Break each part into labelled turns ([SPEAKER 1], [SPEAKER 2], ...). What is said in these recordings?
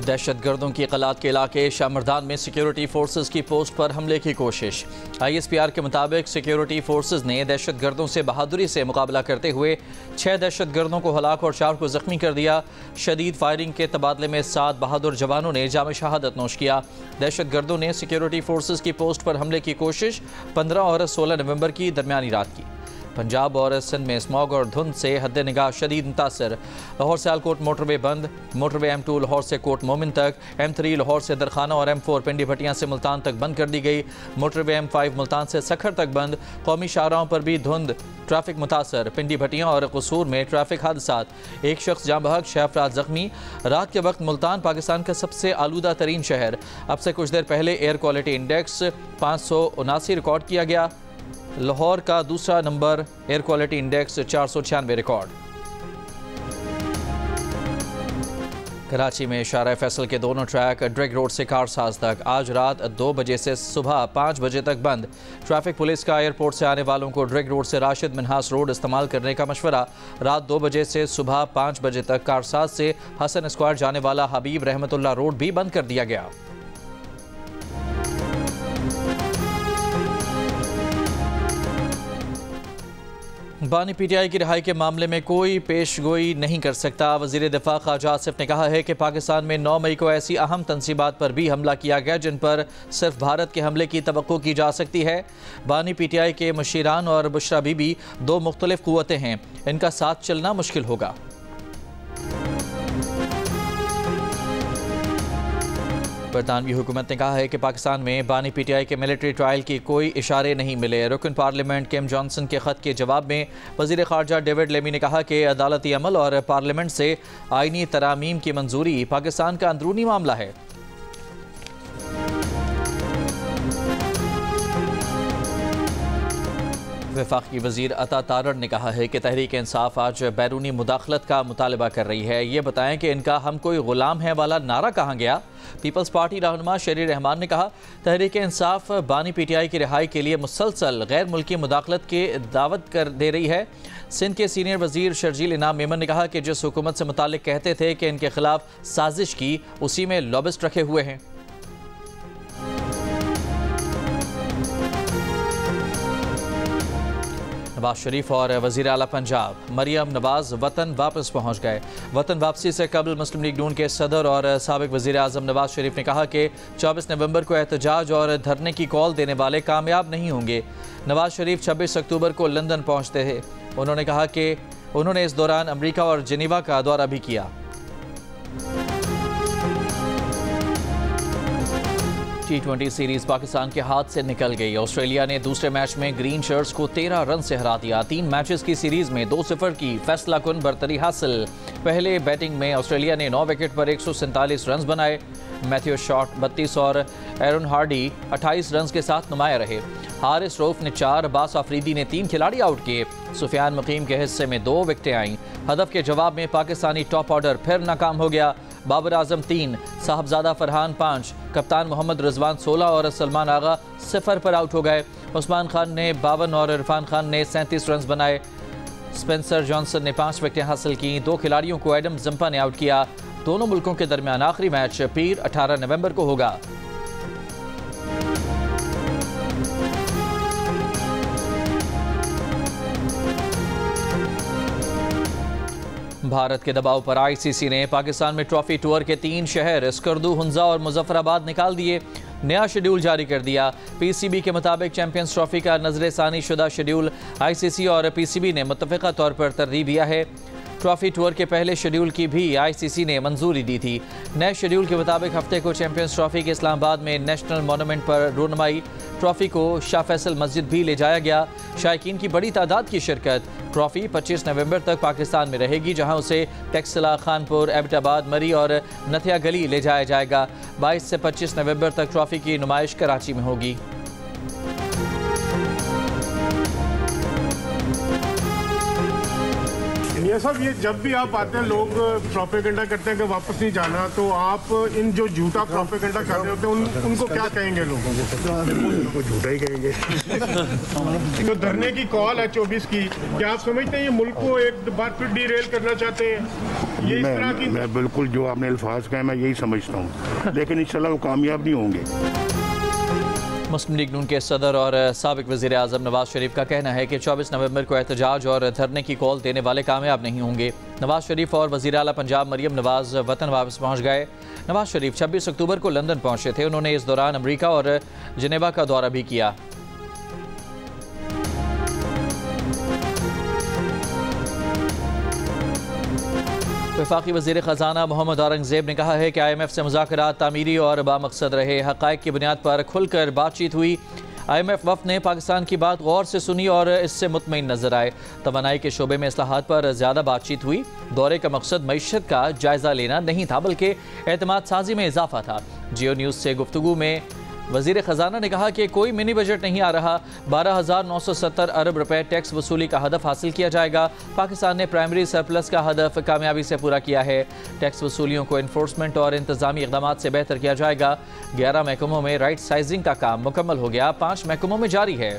[SPEAKER 1] दहशतगर्दों की कलात के इलाके शामरदान में सिक्योरिटी फोर्सेज की पोस्ट पर हमले की कोशिश। ISPR के मुताबिक सिक्योरिटी फोर्सेज ने दहशतगर्दों से बहादुरी से मुकाबला करते हुए 6 दहशतगर्दों को हलाक और 4 को जख्मी कर दिया। शदीद फायरिंग के तबादले में 7 बहादुर जवानों ने जाम शहादत नोश किया। दहशतगर्दों ने सिक्योरिटी फोर्सेज की पोस्ट पर हमले की कोशिश 15 और 16 नवंबर की दरमियानी रात की। पंजाब और सिंध में स्मॉग और धुंध से हद निगाह शदीद मुतासर। लाहौर से आलकोट मोटरवे बंद। मोटरवे M2 लाहौर से कोट मोमिन तक, M3 लाहौर से दरखाना और M4 पिंडी भटियां से मुल्तान तक बंद कर दी गई। मोटरवे M5 मुल्तान से सखर तक बंद। कौमी शाहराहों पर भी धुंध, ट्रैफिक मुतासर। पिंडी भटियां और कसूर में ट्रैफिक हादसात, एक शख्स जाँ बहक, 6 अफराद जख्मी। रात के वक्त मुल्तान पाकिस्तान का सबसे आलूदा तरीन शहर। अब से कुछ देर पहले एयर क्वालिटी इंडेक्स 579 रिकॉर्ड किया गया। लाहौर का दूसरा number air quality index 496 record. Karachi में शारा फैसल के दोनों ट्रैक ड्रैग रोड से कारसाज तक आज रात 2 बजे से सुबह 5 बजे तक बंद। ट्रैफिक पुलिस का एयरपोर्ट से आने वालों को ड्रैग रोड से राशिद मिन्हास रोड इस्तेमाल करने का मशवरा। रात 2 बजे से सुबह 5 बजे तक कारसाज से हसन स्क्वायर जाने वाला हबीब रहमतुल्लाह रोड भी बंद कर दिया गया। बानी PTI की रिहाई के मामले में कोई पेशगोई नहीं कर सकता। वज़ीर दिफा ख्वाजा आसिफ ने कहा है कि पाकिस्तान में 9 मई को ऐसी अहम तंसीबात पर भी हमला किया गया जिन पर सिर्फ भारत के हमले की तवक्को की जा सकती है। बानी PTI के मुशीरान और बुशरा बीबी 2 मुख्तलिफ क़ुव्वतें हैं, इनका साथ चलना मुश्किल होगा। बरतानवी हुकूमत ने कहा है कि पाकिस्तान में बानी PTI के मिलिट्री ट्रायल की कोई इशारे नहीं मिले। रुकन पार्लियामेंट किम जॉनसन के ख़त के जवाब में वज़ीर ख़ारजा डेविड लेमी ने कहा कि अदालती अमल और पार्लियामेंट से आइनी तरामीम की मंजूरी पाकिस्तान का अंदरूनी मामला है। वफाकी वज़ीर अता तारड़ ने कहा है कि तहरीक इंसाफ आज बैरूनी मुदाखलत का मुतालबा कर रही है। ये बताएं कि इनका हम कोई गुलाम है वाला नारा कहाँ गया। पीपल्स पार्टी रहनुमा शेरी रहमान ने कहा तहरीक इंसाफ बानी PTI की रिहाई के लिए मुसलसल गैर मुल्की मुदाखलत के दावत कर दे रही है। सिंध के सीनियर वज़ीर शर्जील इनाम मेमन ने कहा कि जिस हुकूमत से मुताल्लिक कहते थे कि इनके खिलाफ साजिश की, उसी में लॉबिस्ट रखे हुए हैं। नवाज शरीफ और वज़ीर आला पंजाब मरियम नवाज वतन वापस पहुँच गए। वतन वापसी से कबल मुस्लिम लीग नून के सदर और साबिक वज़ीर आज़म नवाज शरीफ ने कहा कि 24 नवंबर को एहतजाज और धरने की कॉल देने वाले कामयाब नहीं होंगे। नवाज शरीफ 26 अक्टूबर को लंदन पहुँचते हैं। उन्होंने कहा कि उन्होंने इस दौरान अमरीका और जिनेवा का दौरा भी किया। T20 सीरीज पाकिस्तान के हाथ से निकल गई। ऑस्ट्रेलिया ने दूसरे मैच में ग्रीन शर्ट्स को 13 रन से हरा दिया। 3 मैचेस की सीरीज में 2-0 की फैसला कुन बरतरी हासिल। पहले बैटिंग में ऑस्ट्रेलिया ने 9 विकेट पर 147 रन बनाए। मैथ्यू शॉट 32 और एरन हार्डी 28 रन के साथ नुमाया रहे। हारिस रऊफ ने 4, अब्बास आफरीदी ने 3 खिलाड़ी आउट किए। सुफियान मुकीम के हिस्से में 2 विकेटें आईं। हदफ के जवाब में पाकिस्तानी टॉप ऑर्डर फिर नाकाम हो गया। बाबर आजम 3, साहबजादा फरहान 5, कप्तान मोहम्मद रिजवान 16 और सलमान आगा 0 पर आउट हो गए। उस्मान खान ने 52 और इरफान खान ने 37 रन बनाए। स्पेंसर जॉनसन ने 5 विकेटें हासिल की। 2 खिलाड़ियों को एडम जंपा ने आउट किया। दोनों मुल्कों के दरमियान आखिरी मैच पीर 18 नवंबर को होगा। भारत के दबाव पर ICC ने पाकिस्तान में ट्रॉफी टूर के 3 शहर स्कर्दू, हुंजा और मुजफ्फराबाद निकाल दिए। नया शेड्यूल जारी कर दिया। PCB के मुताबिक चैंपियंस ट्रॉफी का नजरसानी शुदा शेड्यूल ICC और PCB ने मुत्तफ़िक़ा तौर पर तरतीब दिया है। ट्रॉफी टूर के पहले शेड्यूल की भी ICC ने मंजूरी दी थी। नए शेड्यूल के मुताबिक हफ्ते को चैंपियंस ट्रॉफी के इस्लामाबाद में नेशनल मोनूमेंट पर रूनमाई। ट्रॉफी को शाह फैसल मस्जिद भी ले जाया गया। शायकीन की बड़ी तादाद की शिरकत। ट्रॉफी 25 नवंबर तक पाकिस्तान में रहेगी, जहां उसे टेक्सला, खानपुर, एबटाबाद, मरी और नथिया गली ले जाया जाएगा। 22 से 25 नवंबर तक ट्रॉफी की नुमाइश कराची में होगी।
[SPEAKER 2] ये सब ये जब भी आप आते हैं लोग प्रोपेगेंडा करते हैं कि वापस नहीं जाना, तो आप इन जो झूठा प्रोपेगेंडा कर रहे होते हैं उनको क्या कहेंगे? लोगों को झूठा ही कहेंगे। तो धरने की कॉल है 24 की, क्या आप समझते हैं ये मुल्क को एक बार फिर डीरेल करना चाहते हैं? ये इस तरह की
[SPEAKER 3] मैं बिल्कुल जो आपने अल्फाज कहे मैं यही समझता हूँ, लेकिन इंशाल्लाह वो कामयाब नहीं होंगे।
[SPEAKER 1] मुस्लिम लीग नून के सदर और साबिक वज़ीर आज़म नवाज शरीफ का कहना है कि 24 नवंबर को एहतजाज और धरने की कॉल देने वाले कामयाब नहीं होंगे। नवाज शरीफ और वज़ीर आला पंजाब मरियम नवाज वतन वापस पहुँच गए। नवाज शरीफ 26 अक्टूबर को लंदन पहुँचे थे। उन्होंने इस दौरान अमरीका और जिनेवा का दौरा भी किया। वफाकी वज़ीर ख़जाना मोहम्मद औरंगज़ेब ने कहा है कि IMF से मुज़ाकरात तामीरी और बामकसद रहे। हक़ाइक़ की बुनियाद पर खुलकर बातचीत हुई। IMF वफ़द ने पाकिस्तान की बात गौर से सुनी और इससे मुतमईन नजर आए। तवानाई के शोबे में इस्लाहात पर ज़्यादा बातचीत हुई। दौरे का मकसद मईशत का जायज़ा लेना नहीं था, बल्कि एतमाद साजी में इजाफा था। जियो न्यूज़ से गुफ्तगू में वज़ीर ख़जाना ने कहा कि कोई मिनी बजट नहीं आ रहा। 12,970 अरब रुपए टैक्स वसूली का हदफ हासिल किया जाएगा। पाकिस्तान ने प्राइमरी सरप्लस का हदफ कामयाबी से पूरा किया है। टैक्स वसूलियों को इन्फोर्समेंट और इंतजामी इक़दामात से बेहतर किया जाएगा। 11 महकमों में राइट साइजिंग का काम मुकम्मल हो गया, 5 महकमों में जारी है।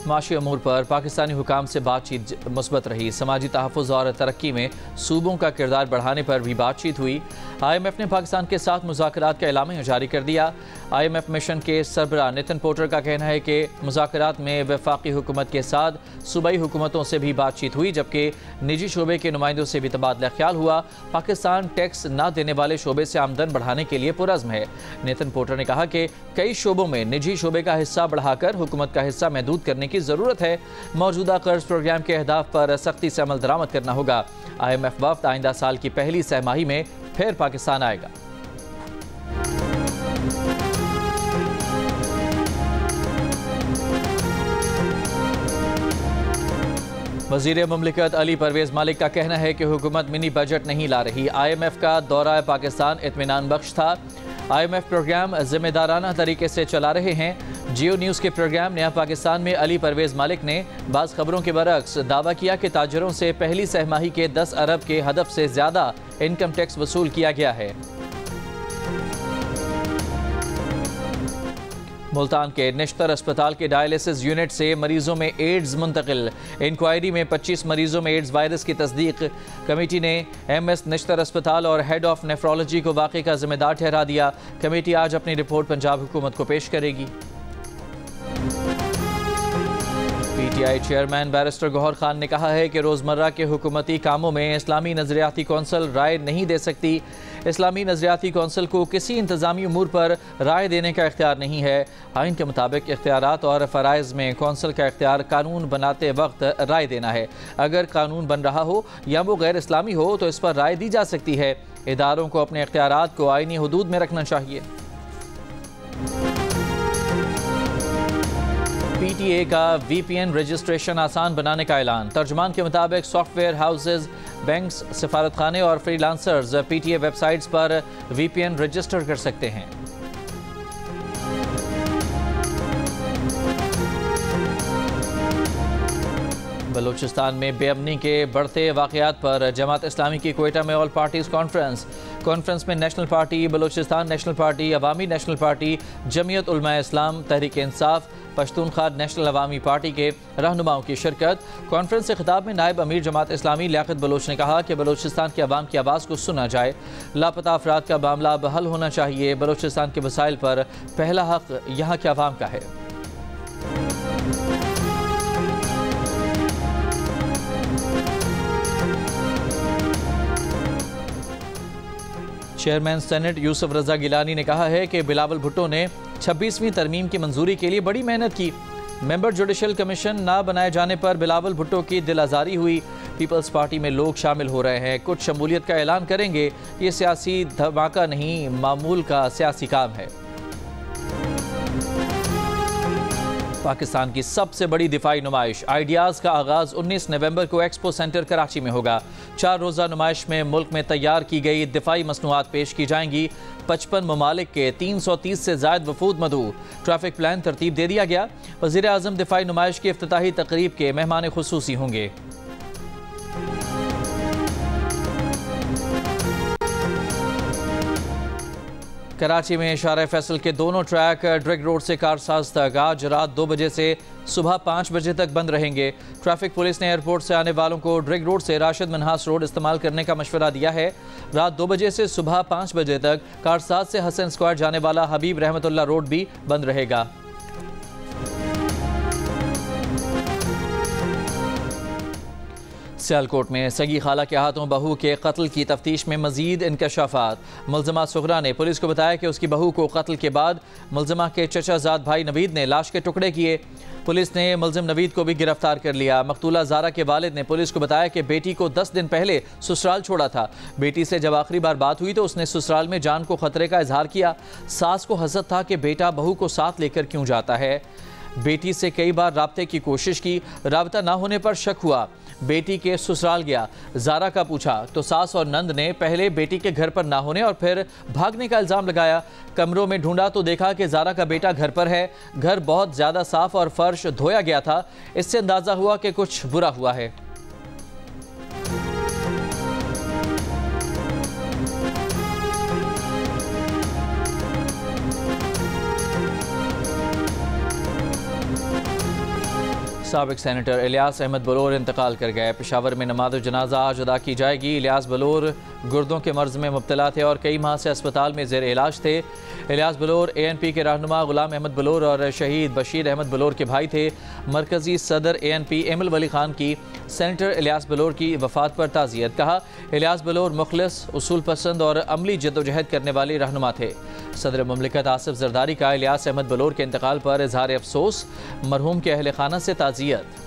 [SPEAKER 1] माशी अमूर पर पाकिस्तानी हुकाम से बातचीत मुस्बत रही। समाजी तहफ़्फ़ुज़ और तरक्की में सूबों का किरदार बढ़ाने पर भी बातचीत हुई। IMF ने पाकिस्तान के साथ मुज़ाकरात का एलामिया जारी कर दिया। IMF मिशन के सरबराह नितिन पोर्टर का कहना है कि मुज़ाकरात में वफाकी हुकूमत के साथ सूबाई हुकूमतों से भी बातचीत हुई, जबकि निजी शोबे के नुमाइंदों से भी तबादला ख्याल हुआ। पाकिस्तान टैक्स न देने वाले शोबे से आमदन बढ़ाने के लिए पुरज़्म है। नितिन पोर्टर ने कहा कि कई शोबों में निजी शोबे का हिस्सा बढ़ाकर हुकूमत का हिस्सा महदूद करने की ज़रूरत है। मौजूदा कर्ज प्रोग्राम के अहदाफ पर सख्ती से अमल दरामद करना होगा। IMF वफ़द आइंदा साल की पहली सहमाही में फिर पाकिस्तान आएगा। वज़ीर मुमलिकत अली परवेज़ मालिक का कहना है कि हुकूमत मिनी बजट नहीं ला रही। IMF का दौरा पाकिस्तान इत्मीनान बख्श था। IMF प्रोग्राम जिम्मेदाराना तरीके से चला रहे हैं। जियो न्यूज़ के प्रोग्राम नया पाकिस्तान में अली परवेज़ मालिक ने बाज़ खबरों के बरक्स दावा किया कि ताजरों से पहली सहमाही के 10 अरब के हदफ से ज़्यादा इनकम टैक्स वसूल किया गया है। मुल्तान के निश्तर अस्पताल के डायलिसिस यूनिट से मरीजों में एड्स मुंतकिल। इंक्वायरी में 25 मरीजों में एड्स वायरस की तस्दीक। कमेटी ने MS निश्तर अस्पताल और हेड ऑफ नेफ्रोलॉजी को वाक़े का जिम्मेदार ठहरा दिया। कमेटी आज अपनी रिपोर्ट पंजाब हुकूमत को पेश करेगी। PTI chairman barrister Gohar Khan ने कहा है कि रोज़मर्रा के हुकूमती कामों में इस्लामी नज़रियाती कौंसल राय नहीं दे सकती। इस्लामी नज़रियाती कौंसल को किसी इंतज़ामी उमूर पर राय देने का इख्तियार नहीं है। आइन के मुताबिक इख्तियारात और फ़राइज़ में कौंसल का इख्तियार कानून बनाते वक्त राय देना है। अगर कानून बन रहा हो या वो गैर इस्लामी हो तो इस पर राय दी जा सकती है। इदारों को अपने इख्तियारात को आइनी हुदूद में रखना चाहिए। PTA का VPN रजिस्ट्रेशन आसान बनाने का ऐलान। तर्जुमान के मुताबिक सॉफ्टवेयर हाउसेज, बैंक्स, सिफारतखाने और फ्रीलांसर्स PTA वेबसाइट्स पर VPN रजिस्टर कर सकते हैं। बलूचिस्तान में बेअमनी के बढ़ते वाक़यात पर जमात इस्लामी की क्वेटा में ऑल पार्टीज़ कॉन्फ्रेंस में national party, Balochistan national party, Awami national party, Jamiat Ulema Islam, Tehreek Insaf, Pashtunkhwa national Awami party के रहनुमाओं की शिरकत। कॉन्फ्रेंस से खिताब में नायब अमीर जमात इस्लामी लियाकत बलोच ने कहा कि बलूचिस्तान के अवाम की आवाज़ को सुना जाए। लापता अफराद का मामला अब हल होना चाहिए। बलूचिस्तान के वसाइल पर पहला हक यहाँ के अवाम का है। चेयरमैन सेनेट यूसुफ रजा गिलानी ने कहा है कि बिलावल भुट्टो ने 26वीं तरमीम की मंजूरी के लिए बड़ी मेहनत की। मेंबर जुडिशल कमीशन ना बनाए जाने पर बिलावल भुट्टो की दिल आज़ारी हुई। पीपल्स पार्टी में लोग शामिल हो रहे हैं, कुछ शमूलियत का ऐलान करेंगे। ये सियासी धमाका नहीं, मामूल का सियासी काम है। पाकिस्तान की सबसे बड़ी दिफाई नुमाइश आइडियाज़ का आगाज़ 19 नवंबर को एक्सपो सेंटर कराची में होगा। 4 रोज़ा नुमाइश में मुल्क में तैयार की गई दिफाई मसनूआत पेश की जाएंगी। 55 ममालिक के 330 से ज़ायद वफूद मदऊ। ट्रैफिक प्लान तरतीब दे दिया गया। वज़ीर आज़म दिफाई नुमाइश की इफ्तिताही तकरीब के मेहमान खुसूसी होंगे। कराची में शारा फैसल के दोनों ट्रैक ड्रग रोड से कारसाज तक आज रात 2 बजे से सुबह 5 बजे तक बंद रहेंगे। ट्रैफिक पुलिस ने एयरपोर्ट से आने वालों को ड्रग रोड से राशिद मनहास रोड इस्तेमाल करने का मशवरा दिया है। रात 2 बजे से सुबह 5 बजे तक कारसाज से हसन स्क्वायर जाने वाला हबीब रहमतुल्लाह रोड भी बंद रहेगा। सियालकोट में सगी खाला के हाथों बहू के कत्ल की तफ्तीश में मजीद इंकशाफात। मुलजमा सुगरा ने पुलिस को बताया कि उसकी बहू को कत्ल के बाद मुलजमा के चचाजाद भाई नवीद ने लाश के टुकड़े किए। पुलिस ने मुलजिम नवीद को भी गिरफ्तार कर लिया। मकतूला ज़ारा के वालिद ने पुलिस को बताया कि बेटी को 10 दिन पहले ससुराल छोड़ा था। बेटी से जब आखिरी बार बात हुई तो उसने ससुराल में जान को खतरे का इजहार किया। सास को हसद था कि बेटा बहू को साथ लेकर क्यों जाता है। बेटी से कई बार राब्ते की कोशिश की, राब्ता ना होने पर शक हुआ। बेटी के ससुराल गया, ज़ारा का पूछा तो सास और नंद ने पहले बेटी के घर पर ना होने और फिर भागने का इल्ज़ाम लगाया। कमरों में ढूंढा तो देखा कि ज़ारा का बेटा घर पर है। घर बहुत ज़्यादा साफ और फर्श धोया गया था। इससे अंदाज़ा हुआ कि कुछ बुरा हुआ है। साबिक सेनेटर इलियास अहमद बलोर इंतकाल कर गए। पेशावर में नमाज जनाजा आज अदा की जाएगी। इलियास बलोर गुर्दों के मर्ज में मुब्तला थे और कई माह से अस्पताल में ज़ेर इलाज थे। इलियास बलोर ANP के रहनुमा गुलाम अहमद बलोर और शहीद बशीर अहमद बलोर के भाई थे। मरकजी सदर ANP एमल वली खान की सेनेटर इलियास बलोर की वफ़ात पर ताज़ियत। कहा, इलियास बलोर मुखलिस, उसूल पसंद और अमली जद्दोजहद करने वाले रहनुमा थे। सदर मुमलिकत आसिफ जरदारी का इलियास अहमद बलोर के इंतकाल पर इजहार अफसोस। मरहूम के अहल खाना से ताज़ियत।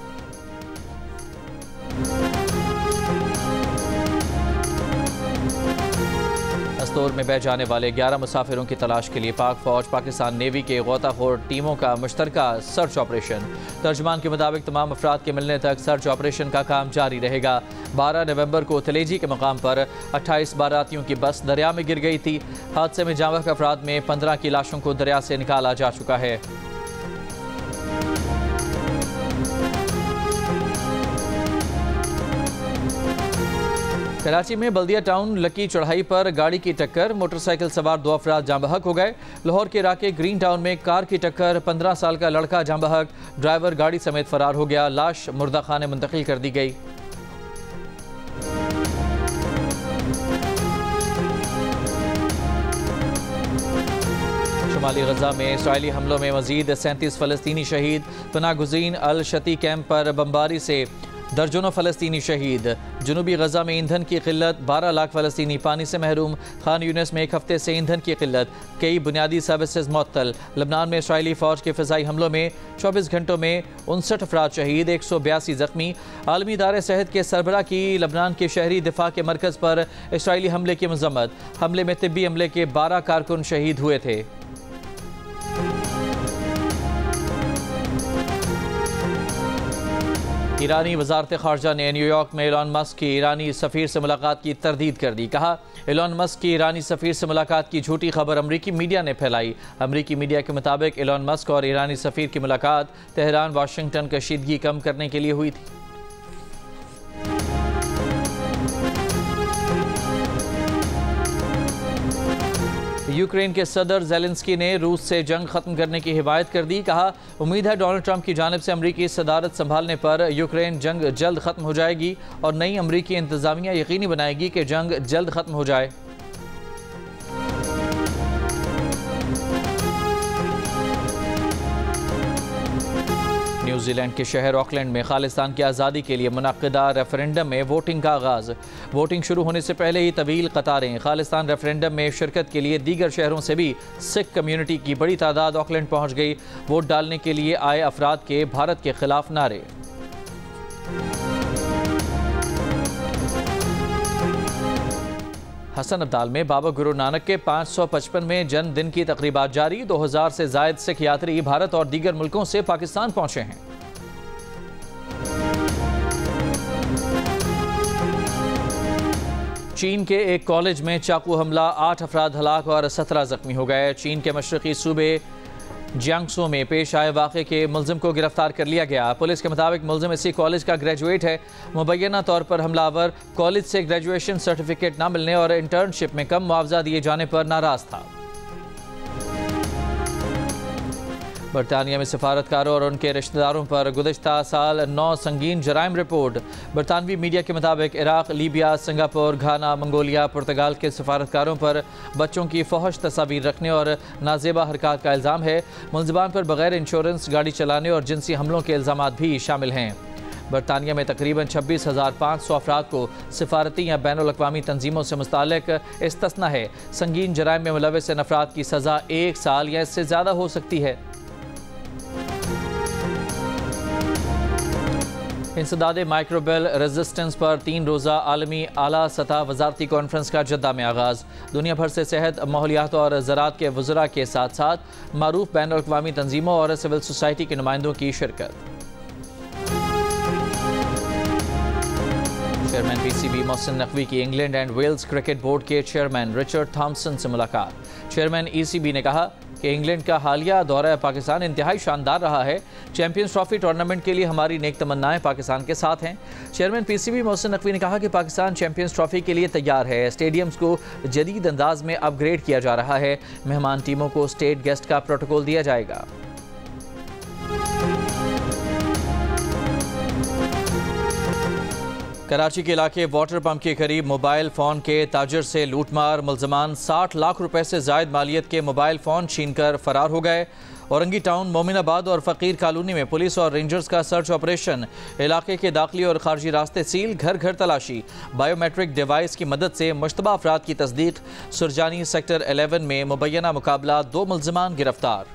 [SPEAKER 1] अस्तोर में बह जाने वाले 11 मुसाफिरों की तलाश के लिए पाक फौज पाकिस्तान नेवी के गोताखोर टीमों का मुश्तरका सर्च ऑपरेशन। तर्जमान के मुताबिक तमाम अफराद के मिलने तक सर्च ऑपरेशन का काम जारी रहेगा। 12 नवंबर को तलेजी के मकाम पर 28 बारातियों की बस दरिया में गिर गई थी। हादसे में जाँ बहक अफराद में 15 की लाशों को दरिया से निकाला जा चुका है। कराची में बल्दिया टाउन लकी चढ़ाई पर गाड़ी की टक्कर, मोटरसाइकिल सवार 2 अफराद जाँ बहक हो गए। लाहौर के इलाके ग्रीन टाउन में कार की टक्कर, 15 साल का लड़का जाँ बहक, ड्राइवर गाड़ी समेत फरार हो गया। लाश मुर्दा खाने मुंतकिल कर दी गई। शुमाली गजा में इसराइली हमलों में मजीद 37 फ़लस्तीनी शहीद। पनाह गुज़ीन अल शती कैंप पर बमबारी से दर्जनों फ़लस्तीनी शहीद। जनूबी गजा में ईंधन की किल्लत, 12 लाख फ़लस्तीनी पानी से महरूम। खान यूनिस में 1 हफ्ते से ईंधन की किल्लत, कई बुनियादी सर्विसेज मुअत्तल। लबनान में इसराइली फ़ौज के फ़िज़ाई हमलों में 24 घंटों में 59 अफराद शहीद, 182 ज़ख्मी। आलमी इदारे सेहत के सरबराह की लबनान के शहरी दिफा के मरकज़ पर इसराइली हमले की मज़म्मत। हमले में तिब्बी अमले के 12 कारकुन शहीद हुए थे। ईरानी वज़ारत ख़ारजा ने न्यूयॉर्क में एलन मस्क की ईरानी सफ़ीर से मुलाकात की तरदीद कर दी। कहा, एलन मस्क की ईरानी सफ़ीर से मुलाकात की झूठी खबर अमरीकी मीडिया ने फैलाई। अमरीकी मीडिया के मुताबिक एलन मस्क और ईरानी सफ़ीर की मुलाकात तेहरान वाशिंगटन कशीदगी कम करने के लिए हुई थी। यूक्रेन के सदर ज़ेलेंस्की ने रूस से जंग ख़त्म करने की हिमायत कर दी। कहा, उम्मीद है डोनाल्ड ट्रंप की जानिब से अमरीकी सदारत संभालने पर यूक्रेन जंग जल्द ख़त्म हो जाएगी और नई अमरीकी इंतज़ामिया यकीनी बनाएगी कि जंग जल्द ख़त्म हो जाए। न्यूजीलैंड के शहर ऑकलैंड में खालिस्तान की आज़ादी के लिए मुनक़्क़दा रेफरेंडम में वोटिंग का आगाज़। वोटिंग शुरू होने से पहले ही तवील कतारें। खालिस्तान रेफरेंडम में शिरकत के लिए दीगर शहरों से भी सिख कम्यूनिटी की बड़ी तादाद ऑकलैंड पहुँच गई। वोट डालने के लिए आए अफराद के भारत के खिलाफ नारे। हसन अब्दाल में बाबा गुरु नानक के 555वें जन्मदिन की तकरीबात जारी। 2000 से जायद सिख यात्री भारत और दीगर मुल्कों से पाकिस्तान पहुंचे हैं। चीन के एक कॉलेज में चाकू हमला, 8 अफराद हलाक और 17 जख्मी हो गए। चीन के मशरकी सूबे जियांगसू में पेश आए वाक़े के मुलजिम को गिरफ्तार कर लिया गया। पुलिस के मुताबिक मुलजिम इसी कॉलेज का ग्रेजुएट है। मुबैना तौर पर हमलावर कॉलेज से ग्रेजुएशन सर्टिफिकेट न मिलने और इंटर्नशिप में कम मुआवजा दिए जाने पर नाराज था। बरतानिया में सिफारतकारों और उनके रिश्तेदारों पर गुज़िश्ता साल 9 संगीन जराइम रिपोर्ट। बरतानवी मीडिया के मुताबिक इराक, लीबिया, सिंगापुर, घाना, मंगोलिया, पुर्तगाल के सिफारतकारों पर बच्चों की फहश तस्वीर रखने और नाजेबा हरकत का इल्ज़ाम है। मुलज़िमान पर बगैर इंश्योरेंस गाड़ी चलाने और जिनसी हमलों के इल्ज़ाम भी शामिल हैं। बरतानिया में तकरीबन 26,500 अफराद को सिफारती या बैनुल अक़वामी तंजीमों से मुताल्लिक़ इस्तिस्ना है। संगीन जराइम में मुलव्वस इन अफराद की सज़ा 1 साल या इससे ज़्यादा हो सकती है। इंसदाद माइक्रोबियल रेजिस्टेंस पर 3 रोज़ा आलमी आला सतह वजारती कॉन्फ्रेंस का जद्दा में आगाज़। दुनिया भर से सेहत, माहौलियात और ज़राअत के वज़रा के साथ साथ मारूफ बैनुल अक़वामी तंजीमों और सिविल सोसाइटी के नुमाइंदों की शिरकत। चेयरमैन PCB मोहसिन नकवी की England and Wales cricket board के चेयरमैन रिचर्ड थॉम्सन से मुलाकात। चेयरमैन ECB ने कहा कि इंग्लैंड का हालिया दौरा पाकिस्तान इंतहाई शानदार रहा है। चैंपियंस ट्रॉफी टूर्नामेंट के लिए हमारी नेक तमन्नाएं पाकिस्तान के साथ हैं। चेयरमैन PCB मोहसिन नकवी ने कहा कि पाकिस्तान चैंपियंस ट्रॉफी के लिए तैयार है। स्टेडियम्स को जदीद अंदाज में अपग्रेड किया जा रहा है। मेहमान टीमों को स्टेट गेस्ट का प्रोटोकॉल दिया जाएगा। कराची के इलाके वाटर पंप के करीब मोबाइल फ़ोन के ताजर से लूटमार। मुलजमान 60 लाख रुपए से जायद मालियत के मोबाइल फ़ोन छीनकर फरार हो गए। औरंगी टाउन, मोमिनाबाद और फ़कीर कॉलोनी में पुलिस और रेंजर्स का सर्च ऑपरेशन। इलाके के दाखिली और खारजी रास्ते सील, घर घर तलाशी। बायोमेट्रिक डिवाइस की मदद से मुश्तबा अफराद की तस्दीक। सुरजानी सेक्टर 11 में मुबैना मुकाबला, 2 मुलजमान गिरफ्तार।